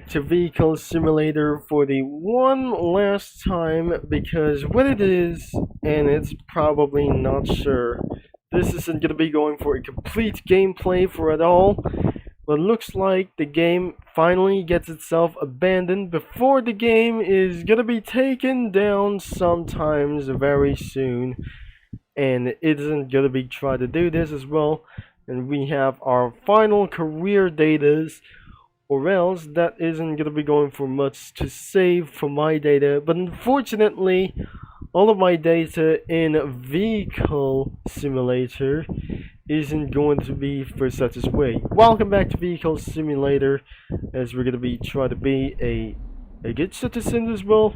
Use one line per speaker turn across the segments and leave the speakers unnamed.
to Vehicle Simulator for the one last time, because what it is, and it's probably not sure, this isn't gonna be going for a complete gameplay for it all, but looks like the game finally gets itself abandoned before the game is gonna be taken down sometimes very soon, and it isn't gonna be trying to do this as well, and we have our final career datas, or else that isn't going to be going for much to save for my data. But unfortunately, all of my data in Vehicle Simulator isn't going to be for such a way. Welcome back to Vehicle Simulator, as we're going to be trying to be a good citizen as well.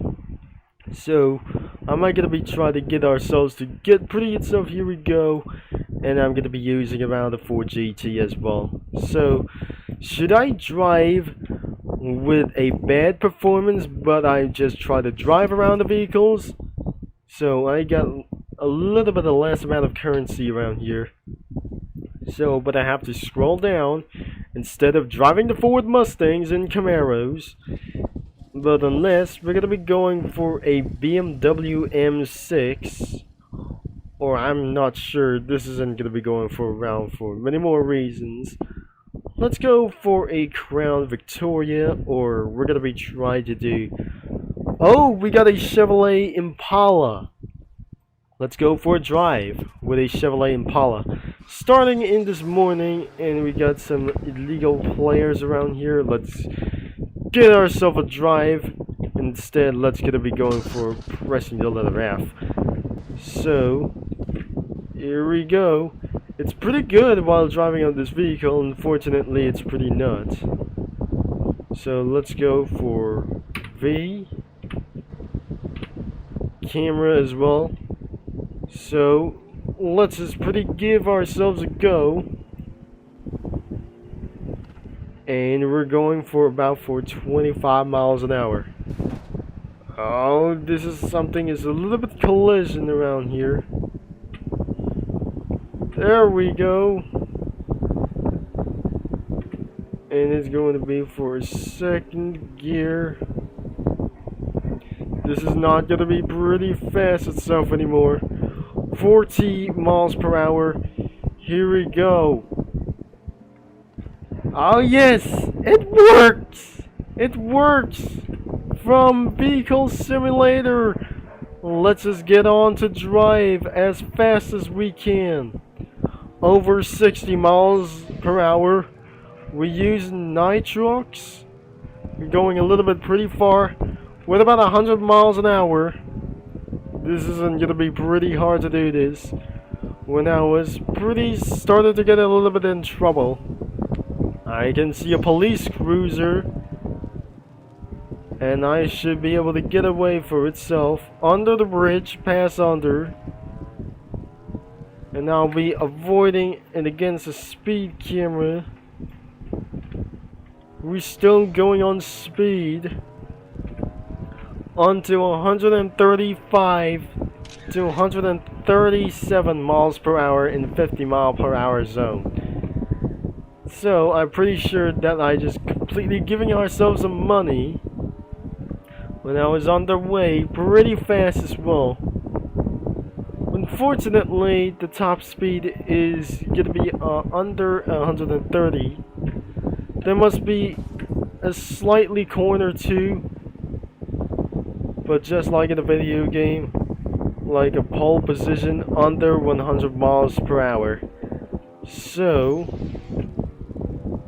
So I'm going to be trying to get ourselves to get pretty good stuff. Here we go. And I'm going to be using around the 4GT as well. So should I drive with a bad performance, but I just try to drive around the vehicles? So I got a little bit of less amount of currency around here. So, but I have to scroll down instead of driving the Ford Mustangs and Camaros. But unless we're going to be going for a BMW M6, or I'm not sure, this isn't going to be going for around for many more reasons. Let's go for a Crown Victoria, or we're going to be trying to do... Oh, we got a Chevrolet Impala. Let's go for a drive with a Chevrolet Impala. Starting in this morning, and we got some illegal players around here. Let's get ourselves a drive. Instead, let's gonna be going for pressing the letter F. So, here we go. It's pretty good while driving on this vehicle. Unfortunately, it's pretty nuts. So let's go for V. Camera as well. So let's just give ourselves a go. And we're going for about 25 miles an hour. Oh, this is something is a little bit collision around here. There we go. And it's going to be for a second gear. This is not going to be pretty fast itself anymore. 40 miles per hour. Here we go. Oh yes, it works! It works! From Vehicle Simulator, let's just get on to drive as fast as we can. Over 60 miles per hour. We use nitrox. We're going a little bit pretty far. With about 100 miles an hour. This isn't going to be pretty hard to do this. When I was started to get a little bit in trouble. I can see a police cruiser. And I should be able to get away for itself. Under the bridge, pass under. And I'll be avoiding and against the speed camera. We're still going on speed. Onto 135 to 137 miles per hour in 50 mile per hour zone. So I'm pretty sure that I just completely giving ourselves some money when I was on the way pretty fast as well. Unfortunately, the top speed is gonna be under 130. There must be a slightly corner too. But just like in a video game, like a pole position under 100 miles per hour. So,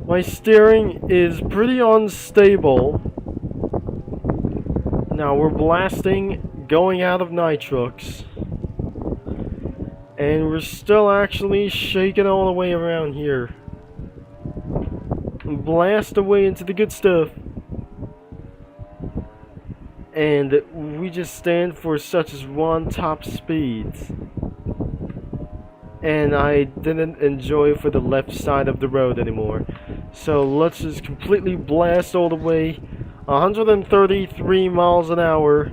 my steering is pretty unstable. Now we're blasting, going out of nitrox. And we're still actually shaking all the way around here. Blast away into the good stuff. And we just stand for such as one top speeds. And I didn't enjoy for the left side of the road anymore. So let's just completely blast all the way 133 miles an hour.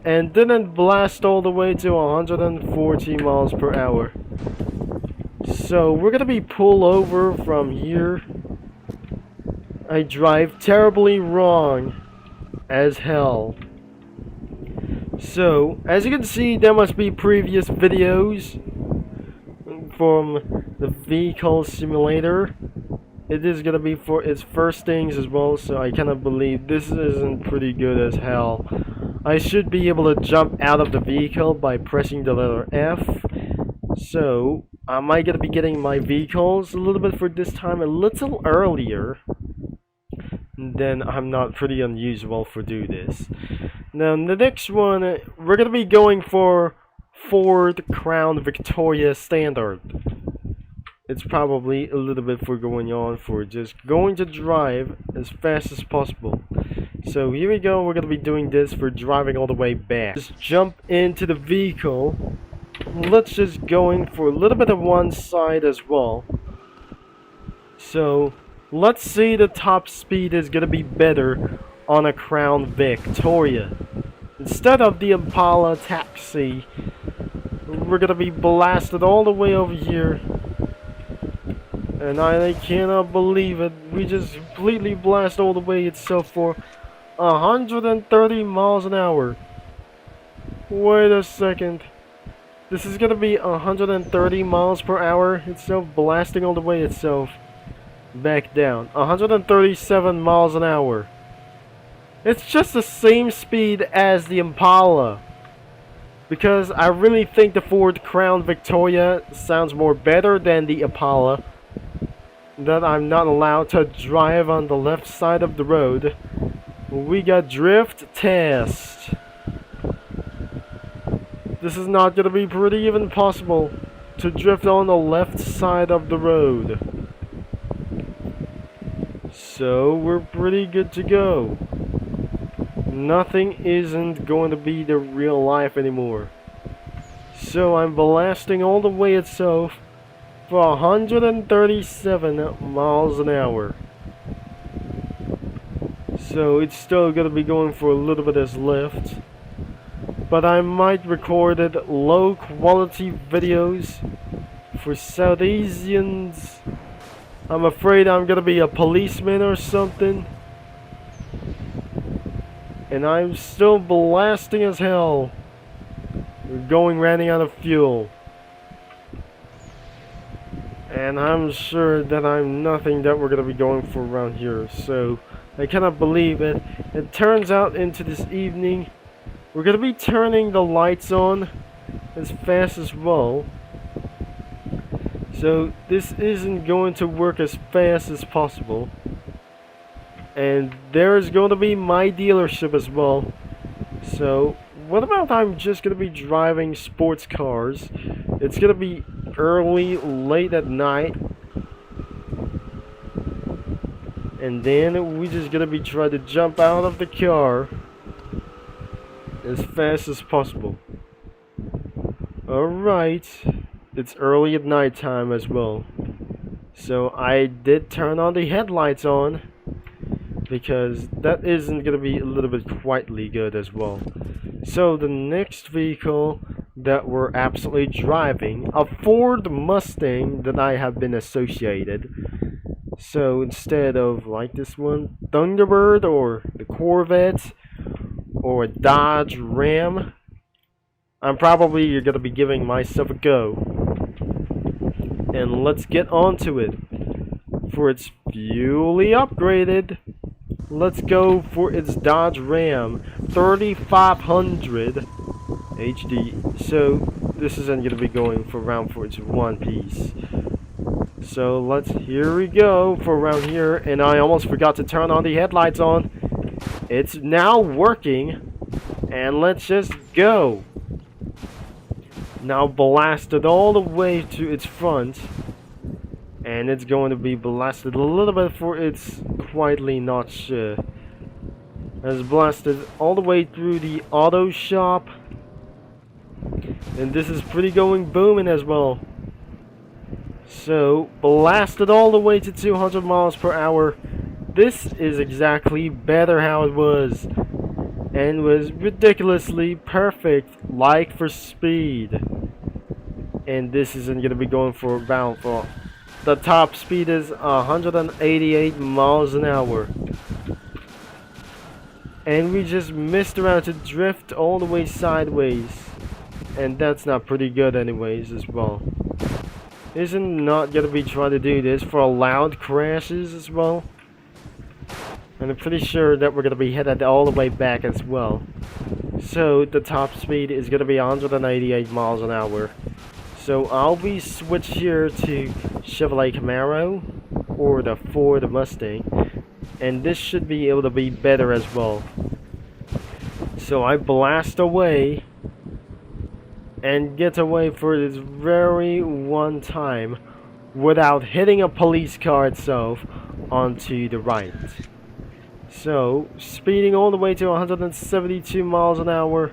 And didn't blast all the way to 140 miles per hour. So we're gonna be pulled over from here. I drive terribly wrong as hell. So, as you can see, there must be previous videos from the vehicle simulator. It is gonna be for its first things as well, so I cannot believe this isn't pretty good as hell. I should be able to jump out of the vehicle by pressing the letter F. So, am I gonna be getting my vehicles a little bit for this time a little earlier? Then I'm not pretty unusual for do this. Now, the next one, we're gonna be going for Ford Crown Victoria Standard. It's probably a little bit for going on for just going to drive as fast as possible. So here we go, we're gonna be doing this for driving all the way back. Just jump into the vehicle. Let's just go in for a little bit of one side as well. So let's see the top speed is gonna be better on a Crown Victoria. Instead of the Impala Taxi, we're gonna be blasted all the way over here. And I cannot believe it. We just completely blast all the way itself for 130 miles an hour. Wait a second. This is gonna be 130 miles per hour itself, blasting all the way itself back down. 137 miles an hour. It's just the same speed as the Impala. Because I really think the Ford Crown Victoria sounds more better than the Impala. That I'm not allowed to drive on the left side of the road. We got drift test. This is not gonna be pretty even possible to drift on the left side of the road. So we're pretty good to go. Nothing isn't going to be the real life anymore. So I'm blasting all the way itself for 137 miles an hour. So it's still gonna be going for a little bit as lift. But I might record it low quality videos for South Asians. I'm afraid I'm gonna be a policeman or something. And I'm still blasting as hell. We're running out of fuel. And I'm sure that I'm nothing that we're gonna be going for around here. So I cannot believe it. It turns out into this evening we're gonna be turning the lights on as fast as well. So this isn't going to work as fast as possible. And there's going to be my dealership as well. So what about I'm just gonna be driving sports cars? It's gonna be early, late at night. And then we just gonna be trying to jump out of the car as fast as possible. Alright. It's early at night time as well. So I did turn on the headlights on, because that isn't gonna be a little bit quietly good as well. So the next vehicle that we're absolutely driving, a Ford Mustang that I have been associated. So instead of like this one, Thunderbird or the Corvette or a Dodge Ram, I'm probably gonna be giving myself a go. And let's get on to it. For its fully upgraded, let's go for its Dodge Ram 3500 HD. So this isn't gonna be going for round for its one piece. So here we go for around here, and I almost forgot to turn on the headlights on. It's now working, and let's just go. Now blasted all the way to its front, and it's going to be blasted a little bit for its quietly not sure. Has blasted all the way through the auto shop, and this is pretty going booming as well. So blasted all the way to 200 miles per hour. This is exactly better how it was, and was ridiculously perfect, like for speed. And this isn't gonna be going for about for The top speed is 188 miles an hour. And we just missed around to drift all the way sideways. And that's not pretty good anyways as well. Isn't not gonna be trying to do this for loud crashes as well. And I'm pretty sure that we're gonna be headed all the way back as well. So the top speed is gonna be 188 miles an hour. So I'll be switched here to Chevrolet Camaro or the Ford Mustang, and this should be able to be better as well. So I blast away and get away for this very one time without hitting a police car itself onto the right. So speeding all the way to 172 miles an hour,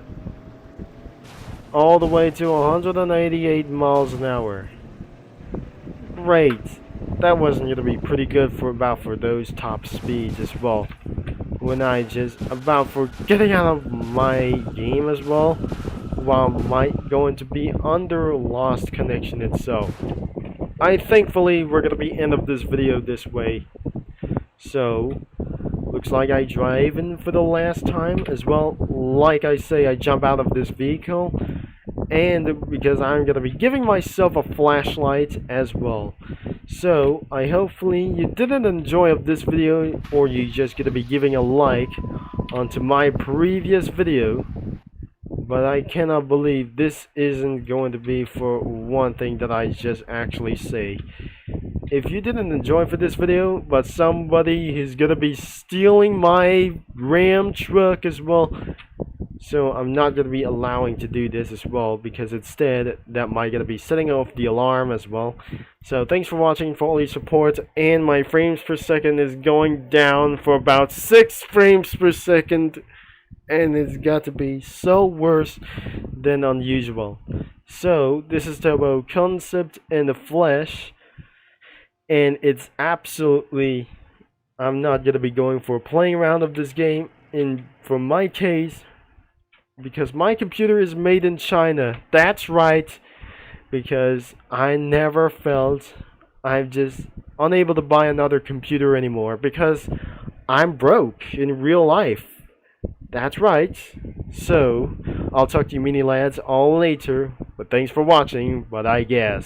all the way to 188 miles an hour. Great. That wasn't going to be pretty good for those top speeds as well. When I just about for getting out of my game as well, while might going to be under lost connection itself. Thankfully we're going to be end of this video this way. So looks like I drive in for the last time as well. Like I say, I jump out of this vehicle, and because I'm going to be giving myself a flashlight as well. So I hopefully you didn't enjoy this video, or you just going to be giving a like onto my previous video. But I cannot believe this isn't going to be for one thing that I just actually say. If you didn't enjoy for this video, but somebody is gonna be stealing my Ram truck as well, so I'm not gonna be allowing to do this as well, because instead that might gonna be setting off the alarm as well. So thanks for watching, for all your support, and my frames per second is going down for about 6 frames per second, and it's got to be so worse than unusual. So this is Turbo Concept in the flesh. And it's absolutely, I'm not going to be going for playing around of this game for my case, because my computer is made in China. That's right, because I never felt I'm just unable to buy another computer anymore, because I'm broke in real life. That's right. So I'll talk to you mini lads all later, but thanks for watching, but I guess.